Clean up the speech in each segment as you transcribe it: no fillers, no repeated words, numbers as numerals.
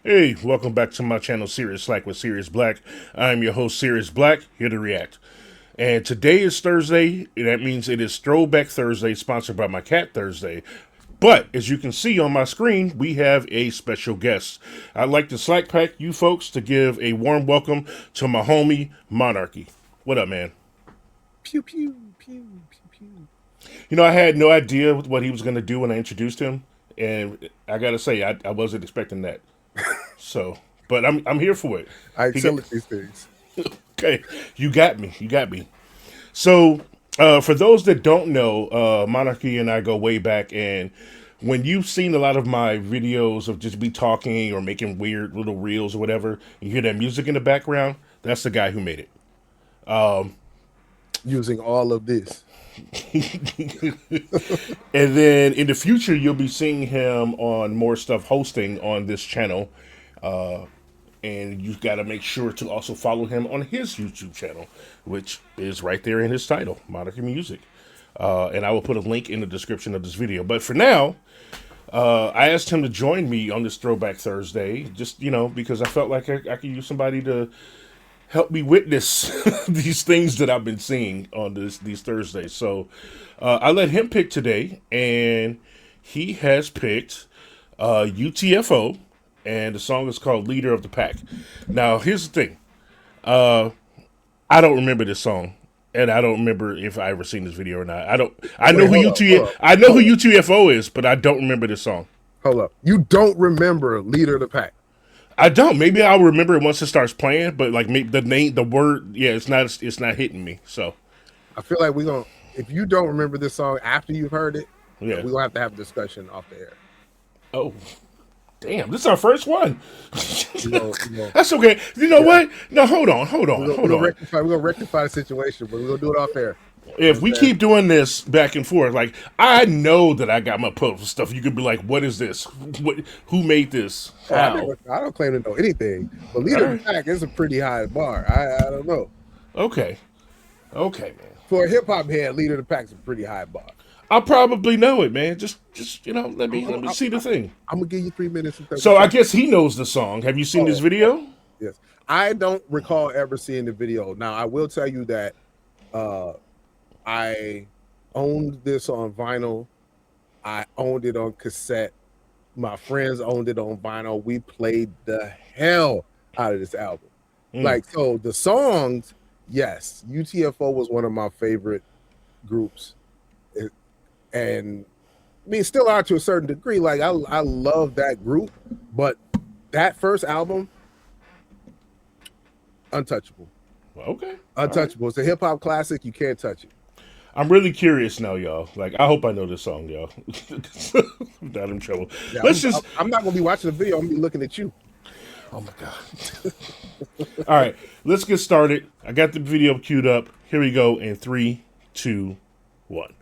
Hey, welcome back to my channel, Cerius with Cerius Blaq. I'm your host, Cerius Blaq, here to react. And today is Thursday. That means it is Throwback Thursday, sponsored by my cat Thursday. But as you can see on my screen, we have a special guest. I'd like to Slack pack you folks to give a warm welcome to my homie, Monarchy. What up, man? Pew pew pew pew pew. You know, I had no idea what he was going to do when I introduced him. And I got to say, I wasn't expecting that. So, but I'm here for it. I He got, excel at these things. okay, you got me. You got me. So, for those that don't know, Monarchy and I go way back, and when you've seen a lot of my videos of just me talking or making weird little reels or whatever, you hear that music in the background. That's the guy who made it. Using all of this. And then in the future, you'll be seeing him on more stuff hosting on this channel. And you've got to make sure to also follow him on his YouTube channel, which is right there in his title, Monarchy Music. And I will put a link in the description of this video. But for now, I asked him to join me on this Throwback Thursday, just, because I felt like I could use somebody to help me witness these things that I've been seeing on these Thursdays. So I let him pick today, and he has picked UTFO, and the song is called "Leader of the Pack." Now, here's the thing: I don't remember this song, and I don't remember if I ever seen this video or not. I don't. I know Wait, who hold up, hold up, I know who hold up, UTFO is, but I don't remember this song. hold up. You don't remember Leader of the Pack. I don't. Maybe I'll remember it once it starts playing, but like maybe the name, the word, yeah, it's not hitting me. So I feel like we're gonna if you don't remember this song after you've heard it, yeah. we're gonna have to have a discussion off the air. Oh, damn! This is our first one. You know, That's okay. You know yeah. what? No, hold on, We're hold gonna on. rectify the situation, but we're gonna do it off air. You know If what we I'm saying? keep doing this back and forth, like I know that I got my post stuff, you could be like, "What is this? What? Who made this? Oh, How?" I don't claim to know anything, but All Leader of the right. Pack is a pretty high bar. I don't know. Okay. Okay, man. For a hip hop head, Leader of the Pack is a pretty high bar. I'll probably know it, man. Just let I'm, me I'm, see the thing. I'm gonna give you 3 minutes and 30 So I seconds. guess he knows the song. Have you seen this Oh, video? yes. I don't recall ever seeing the video. Now, I will tell you that uh, I owned this on vinyl. I owned it on cassette. My friends owned it on vinyl. We played the hell out of this album. Mm. Like, so the songs, yes, UTFO was one of my favorite groups. And I mean, still are to a certain degree. Like, I love that group, but that first album, untouchable. Well, okay. All right. Untouchable. It's a hip hop classic. You can't touch it. I'm really curious now, y'all. Like, I hope I know this song, y'all. I'm not in trouble. Yeah, Let's just. I'm not gonna be watching the video. I'm gonna be looking at you. Oh my god. All right, let's get started. I got the video queued up. Here we go in three, two, one.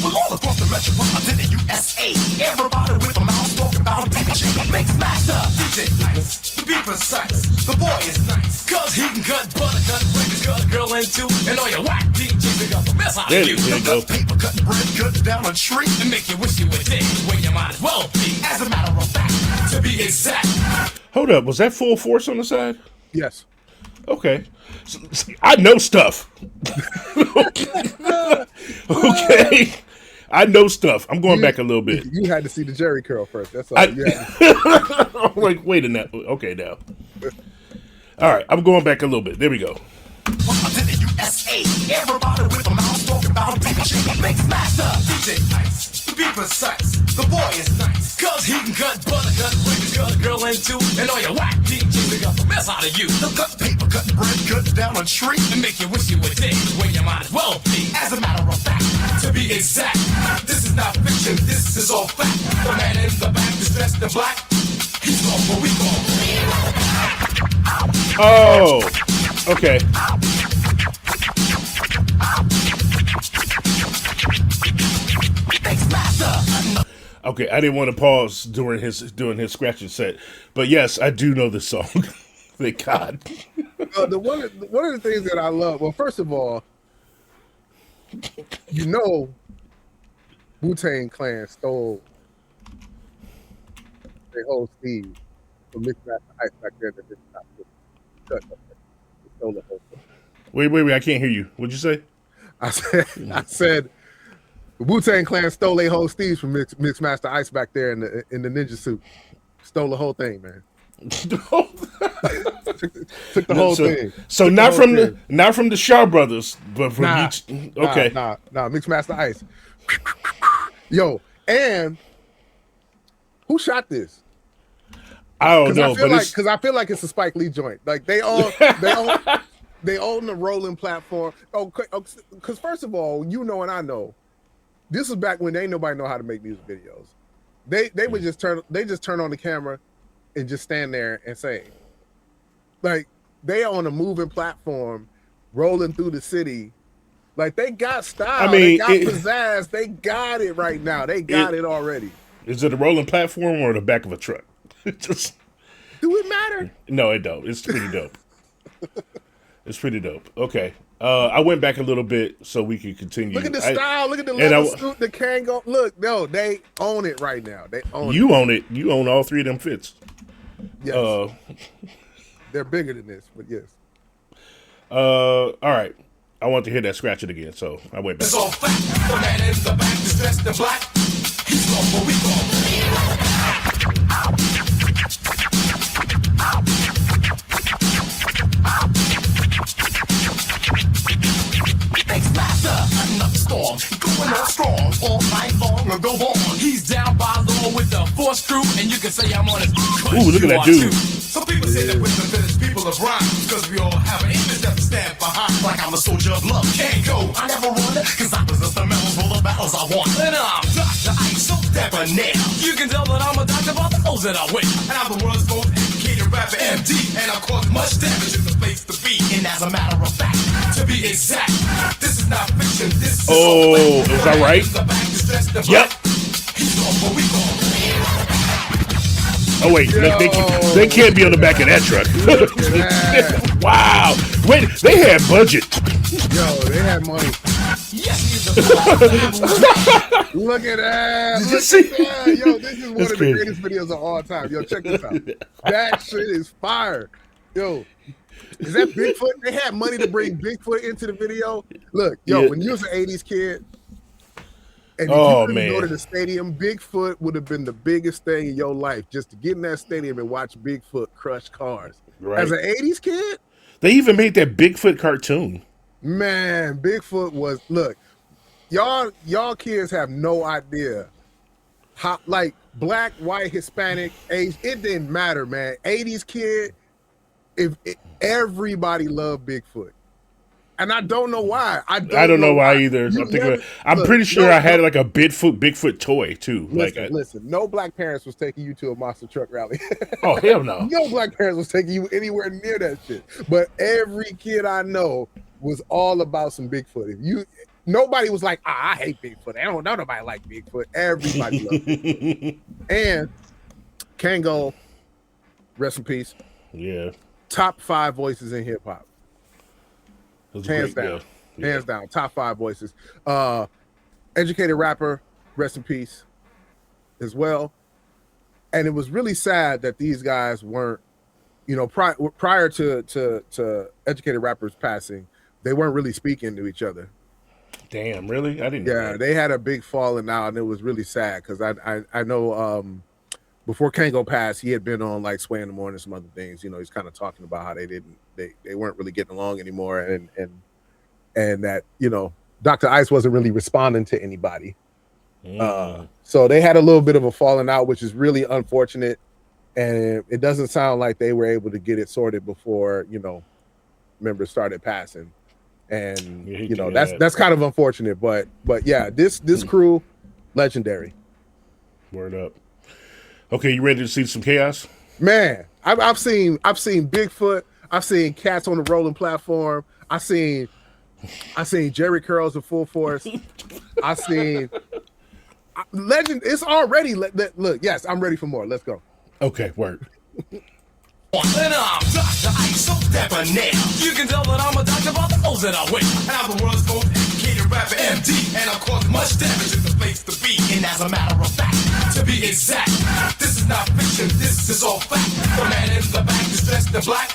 Well, all across the metropolitan USA, everybody with a mouth talking about a package. Mix master, DJ nice, to be precise. The boy is nice, cause he can cut butter, cut breakers, cut a girl into, and all your whack DJs got the mess out of you. There you go. Cut paper, cut bread, cut down a tree, and make you wish you were dead, where you might as well be. As a matter of fact, to be exact. Hold up, was that full force on the side? Yes. Okay. I know stuff. Okay. I know stuff. I'm going back a little bit. You had to see the Jerry curl first. That's all. I, You had to, I'm like, wait a minute. Okay, now. All right, I'm going back a little bit. There we go. To the USA, everybody with a mouth talking about a package. Mix master, DJ nice, to be precise. The boy is nice, cause he can cut butter, cut breakers, cut a girl into, and all your whack DJs got the mess out of you. They'll cut paper, cut bread, cut down a tree, and make you wish you were dead, where you might as well be. As a matter of fact, to be exact, this is not fiction, this is all fact. The man in the back is dressed in black. He's gone for we gone. Oh, okay. Okay, I didn't want to pause during his scratching set, but yes, I do know this song. Thank God. one of the things that I love. Well, first of all, Wu-Tang Clan stole Say, "Oh, Steve," from Mixmaster Ice back there that did not cut. He stole the whole thing. Wait. I can't hear you. What'd you say? I said, the Wu-Tang Clan stole a whole Steve from Mixmaster Ice back there in the ninja suit. Stole the whole thing, man. took the whole thing. So Took not the whole thing. from the Shaw Brothers, but from Nah, okay. Nah, Mixmaster Ice. Yo, and who shot this? I don't know, Because I feel like it's a Spike Lee joint. Like they own the rolling platform. Because first of all, you know and I know, this was back when ain't nobody know how to make music videos. They would just turn on the camera and just stand there and sing. Like they on a moving platform, rolling through the city. Like they got style. I mean, they got pizzazz. They got it right now. They got it already. Is it a rolling platform or the back of a truck? Just do it matter? No, it don't. It's pretty dope. It's pretty dope. Okay. I went back a little bit so we could continue. Look at the style. Look at the leather suit. The Kango. Look, no, they own it right now. They own it. You own it. You own all three of them fits. Yes. They're bigger than this, but yes. All right. I want to hear that scratch it again, so I went back. It's all fact. The man in the back is dressed in black. He's gone for we gone. Another storm, going on strong all night long or go on. He's down by law with the force crew, and you can say I'm on his. Ooh, look at that dude. Some people say that we're the finished people of rhyme, because we all have an image that we stand behind. Like I'm a soldier of love, can't go, I never run, because I possess the medals for the battles I won. And I'm Dr. Ice, so debonair. You can tell that I'm a doctor by the clothes that I wear. And I'm the world's most educated rapper, MD, and I've caused much damage in the place to be. And as a matter of fact, to be exact, this is not fiction, this is is that right? Yep. Oh wait, they can't be on the back of that truck. Wow. Wait, they had budget. Yo, they had money. Look at that. Did you see? Yo, this is one of the greatest videos of all time. Yo, check this out. That shit is fire. Yo, is that Bigfoot? They had money to bring Bigfoot into the video. Look, yo, when you was an 80s kid, and if you couldn't go to the stadium, Bigfoot would have been the biggest thing in your life, just to get in that stadium and watch Bigfoot crush cars. Right. As an 80s kid, they even made that Bigfoot cartoon. Man, Bigfoot was, look, y'all kids have no idea how, like, black, white, Hispanic, age, it didn't matter, man. 80s kid, everybody loved Bigfoot. And I don't know why. I don't know why either. I'm pretty sure I had like a Bigfoot toy too. Listen, no black parents was taking you to a monster truck rally. Oh hell no! No black parents was taking you anywhere near that shit. But every kid I know was all about some Bigfoot. Nobody was like, I hate Bigfoot. I don't know nobody like Bigfoot. Everybody loved it. And Kango, rest in peace. Yeah. Top 5 voices in hip hop. Hands down. Yeah. Hands down. Top 5 voices. Educated rapper, rest in peace as well. And it was really sad that these guys weren't, prior to educated rappers passing, they weren't really speaking to each other. Damn, really? I didn't know that. They had a big falling out, and it was really sad because I know before Kango passed, he had been on like Sway in the Morning, some other things. He's kind of talking about how they weren't really getting along anymore, and that Dr. Ice wasn't really responding to anybody. So they had a little bit of a falling out, which is really unfortunate, and it doesn't sound like they were able to get it sorted before members started passing, and that's kind of unfortunate. But yeah, this crew, legendary. Word up. Okay, you ready to see some chaos? Man, I've seen Bigfoot. I've seen cats on the rolling platform. I seen Jerry curls in full force. I seen legend. It's already look. Yes, I'm ready for more. Let's go. Okay, word. And I'm Dr. Ice, so debonair. You can tell that I'm a doctor by the clothes that I wear. And I'm the world's most educated rapper MD, and I'm causing much damage in the place to be. And as a matter of fact, to be exact, this is not fiction, this is all fact. The man in the back is dressed in black.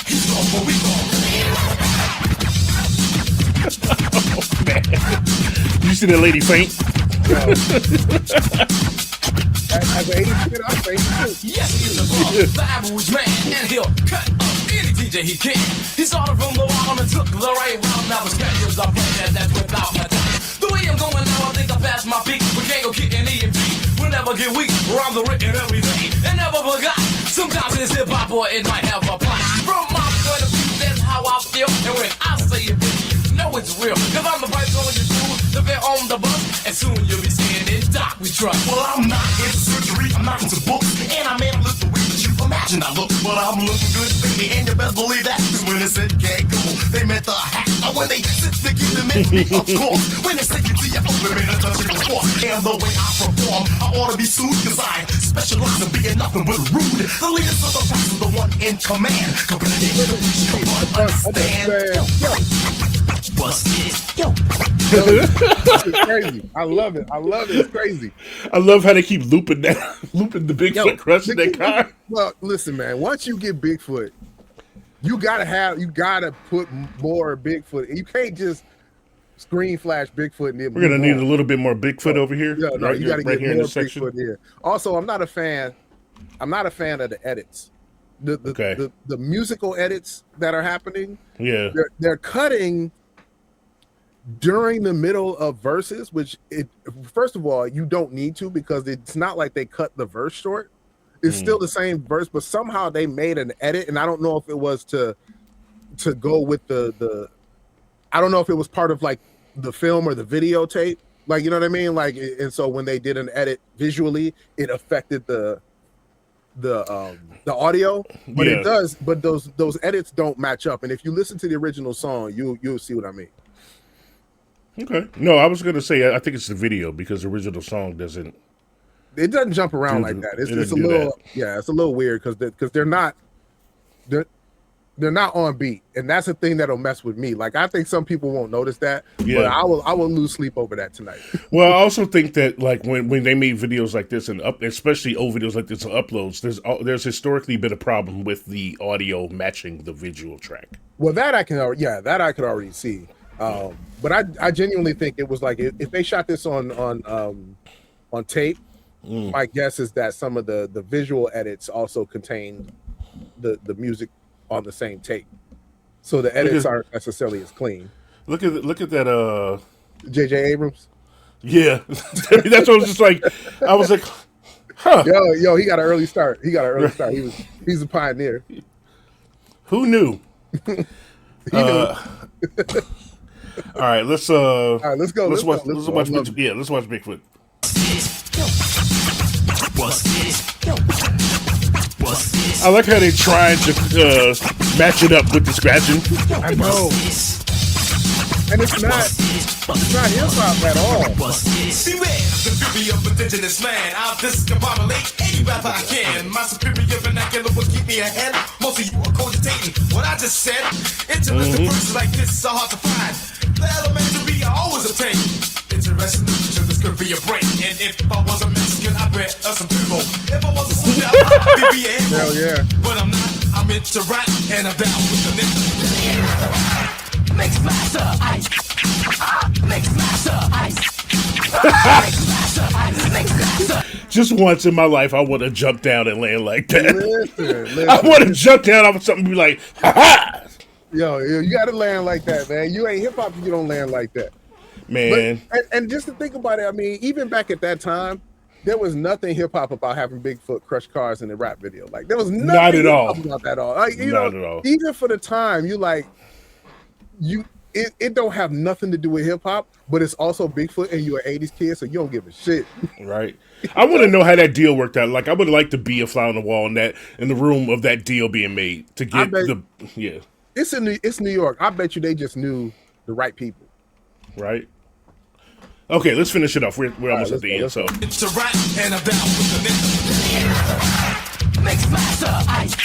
He's gone, but we gone. Oh, man. You see that lady faint? As an 80s kid, I faint too. Yes, he's above the average man, and he'll cut up any DJ he can. He started from the bottom and took the right route. Now the schedules are playing, that's without a doubt. The way I'm going now, I think I passed my peak. We can't go get an EMP. We'll never get weak. Around the written every day. And never forgot. Sometimes it's hip hop or it might have a plot. From my point of view, that's how I feel. And when I say it, you know it's real. Cause I'm the price on your school, the vet on the bus. And soon you'll be seeing it, Doc, we trust. Well, I'm not into surgery, I'm not into books. And I may not look the way that you imagine I look. But I'm looking good, baby, and you best believe that. Cause when they said can't go, they meant the hat. Now when they sit sticky, they meant me, of course. When they say U.T.F.O, they mean a touchable force. And the way I perform, I ought to be sued. Cause I specialize in being nothing but rude. The leaders of the pack is the one in command. Come on, understand. Bust it, yo. It's crazy. I love it. It's crazy. I love how they keep looping the Bigfoot crushing that car. Well, listen, man. Once you get Bigfoot, you gotta put more Bigfoot. You can't just screen flash Bigfoot and then we're gonna need a little bit more Bigfoot over here. Yeah, no, you gotta get here more in the section. Bigfoot here. Also, I'm not a fan of the edits. The musical edits that are happening. Yeah, they're cutting during the middle of verses, which first of all, you don't need to, because it's not like they cut the verse short. It's still the same verse, but somehow they made an edit, and I don't know if it was to go with the I don't know if it was part of like the film or the videotape, like, you know what I mean? Like, and so when they did an edit visually, it affected the audio, but it does, but those edits don't match up. And if you listen to the original song, you'll see what I mean. Okay. No, I was gonna say I think it's the video, because the original song doesn't jump around like that. It's a little it's a little weird because they're not on beat, and that's the thing that'll mess with me. Like, I think some people won't notice that, but I will lose sleep over that tonight. Well, I also think that like when they made videos like this and especially old videos like this and uploads, there's historically been a problem with the audio matching the visual track. Well, that I could already see. But I genuinely think it was like, if they shot this on tape, my guess is that some of the visual edits also contained the music on the same tape, so the edits aren't necessarily as clean. Look at that J.J. Abrams. Yeah, that's what I was just like. I was like, huh? Yo, he got an early start. He's a pioneer. Who knew? All right, let's go. Let's watch Bigfoot. I like how they tried to match it up with the scratching. I know. And it's not hip hop at all. Beware the fury of indigenous man. I'll discombobulate any rapper I can. My superior vernacular will keep me ahead. Most of you are cogitating what I just said. Interesting verses like this are hard to find. The elementary I always obtain. Interesting literature, this could be a break. And if I was a Mexican, I'd wear some turbo. If I was a soldier, I'd be a hero. Hell yeah. But I'm not. I'm into rap, and I'm down with the nigga. Mix master ice. Mix master ice. Mix master ice. Mix master. Just once in my life, I want to jump down and land like that. Listen. I want to jump down off of something and be like, ha ha! Yo, you got to land like that, man. You ain't hip hop if you don't land like that. Man. But, and just to think about it, I mean, even back at that time, there was nothing hip hop about having Bigfoot crush cars in the rap video. Like, there was nothing not at all about that at all. Like, not at all. Even for the time, it don't have nothing to do with hip hop, but it's also Bigfoot, and you're an 80s kid, so you don't give a shit. Right. I want to know how that deal worked out. Like, I would like to be a fly on the wall in the room of that deal being made to get It's New York. I bet you they just knew the right people. Right. Okay, let's finish it off. We're almost at the end, so. It's a rap, and I'm down with the nigga. Mix master ice.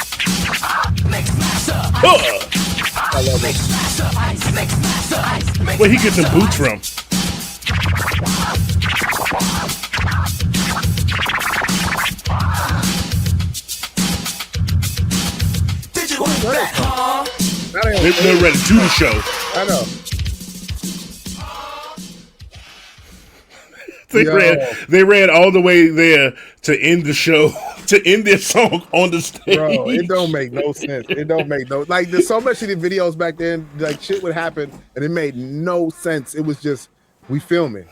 Mix master ice. I love it. Mix master ice. Mix master ice. Makes Where he get them boots from? Did you want that, huh? They're ready to do the show. I know. They ran all the way there to end the show, to end their song on the stage. Bro, it don't make no sense. It don't make no, like, there's so much of the videos back then, like shit would happen and it made no sense. It was just, we filming.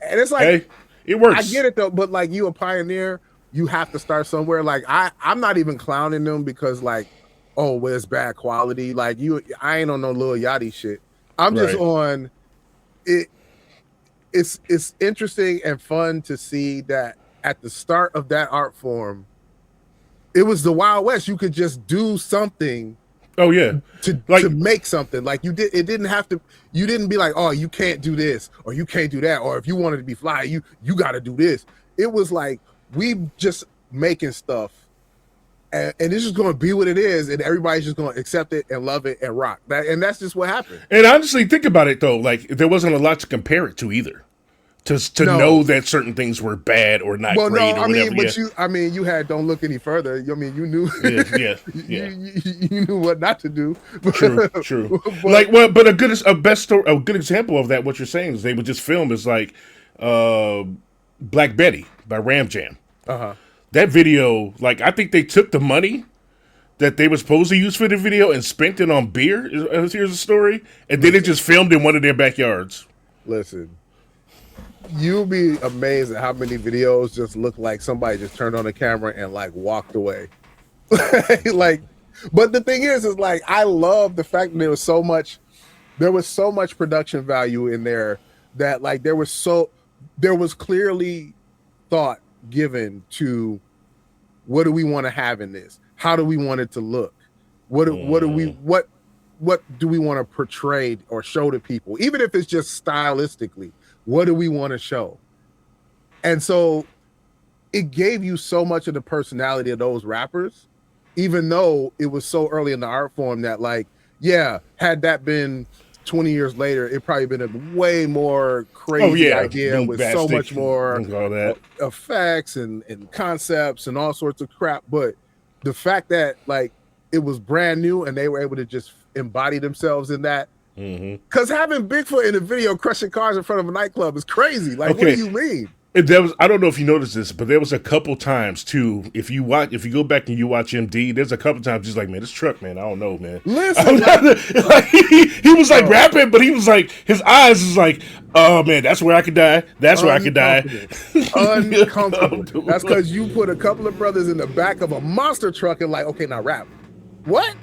And it's like, Hey, it works. I get it though, but like, you a pioneer, you have to start somewhere. Like, I'm not even clowning them because like, oh, well, it's bad quality. Like, I ain't on no Lil Yachty shit. I'm just Right. on it. It's interesting and fun to see that at the start of that art form, it was the Wild West. You could just do something Oh yeah, to make something. Like, it didn't have to, you didn't be like, oh, you can't do this or you can't do that, or if you wanted to be fly, you got to do this. It was like, we just making stuff and it's just going to be what it is, and everybody's just going to accept it and love it and rock that, and that's just what happened. And honestly, think about it though. Like, there wasn't a lot to compare it to either. To know that certain things were bad or not great or whatever. You had Don't Look Any Further. I mean, you knew. Yeah. you knew what not to do. True. But a good example of that, what you're saying, is they would just film is like Black Betty by Ram Jam. That video, like, I think they took the money that they were supposed to use for the video and spent it on beer. Here's the story, and then it just filmed in one of their backyards. Listen, you'll be amazed at how many videos just look like somebody just turned on the camera and like walked away. Like, but the thing is like, I love the fact that there was so much production value in there that like there was clearly thought given to what do we want to have in this? How do we want it to look? What do we want to portray or show to people? Even if it's just stylistically, what do we want to show? And so it gave you so much of the personality of those rappers, even though it was so early in the art form that, like, yeah, had that been 20 years later, it probably been a way more crazy idea with so much more effects and concepts and all sorts of crap. But the fact that like it was brand new and they were able to just embody themselves in that. Because having Bigfoot in a video crushing cars in front of a nightclub is crazy. Like, what do you mean? I don't know if you noticed this, but there was a couple times too. If you go back and you watch MD, there's a couple times he's like, man, this truck, man, I don't know, man. Listen, he was like rapping, but he was like, his eyes is like, oh man, that's where I could die. That's where I could die. Uncomfortable. That's because you put a couple of brothers in the back of a monster truck and like, okay, now rap. What?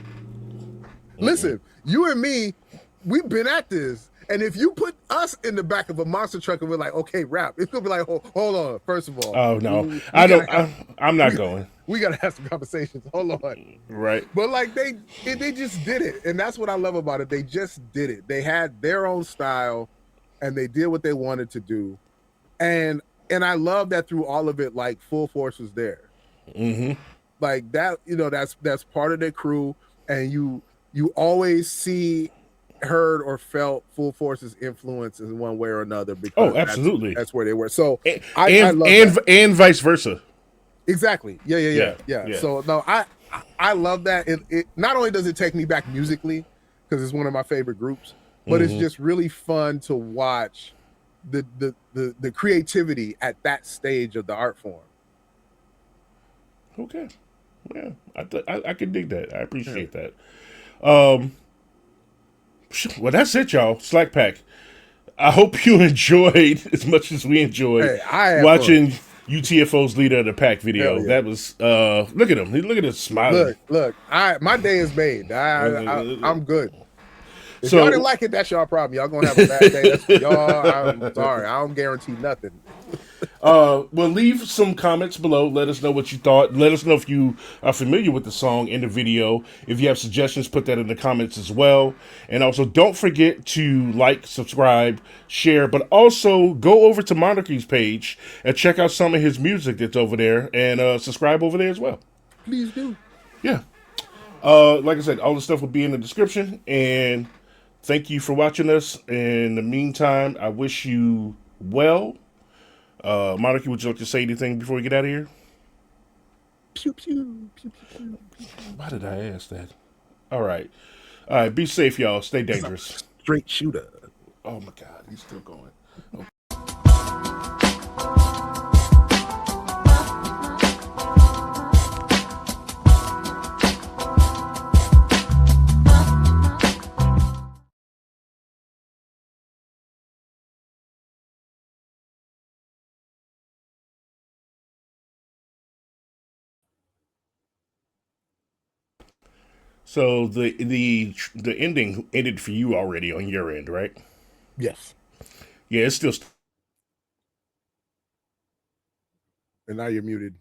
Listen, you and me, we've been at this. And if you put us in the back of a monster truck and we're like, okay, rap, it's gonna be like, hold on. First of all, oh no, I'm not going. We gotta have some conversations. Hold on, right? But like they just did it, and that's what I love about it. They just did it. They had their own style, and they did what they wanted to do, and I love that through all of it. Like Full Force was there, like that. You know, that's part of their crew, and you always see, heard or felt Full Force's influence in one way or another, because absolutely that's where they were. So I love that. And vice versa. Exactly. Yeah. So no, I love that. It not only does it take me back musically because it's one of my favorite groups, but it's just really fun to watch the creativity at that stage of the art form. Okay. Yeah, I can dig that. I appreciate that. Well, that's it, y'all. Slack Pack. I hope you enjoyed as much as we enjoyed watching UTFO's Leader of the Pack video. Yeah. That was look at him. Look at him smiling. Look. My day is made. I'm good. If y'all didn't like it, that's y'all problem. Y'all gonna have a bad day. That's for y'all. I'm sorry. I don't guarantee nothing. Well, leave some comments below. Let us know what you thought. Let us know if you are familiar with the song and the video. If you have suggestions, put that in the comments as well. And also, don't forget to like, subscribe, share, but also go over to Monarchy's page and check out some of his music that's over there, and subscribe over there as well. Please do. Yeah. Like I said, all the stuff will be in the description, and thank you for watching us. In the meantime, I wish you well. Monarchy, would you like to say anything before we get out of here? Pew, pew, pew, pew, pew, pew, pew. Why did I ask that? All right. All right. Be safe, y'all. Stay dangerous. Straight shooter. Oh my God, he's still going. Okay. So the ending ended for you already on your end, right? Yes. Yeah, it's still. And now you're muted.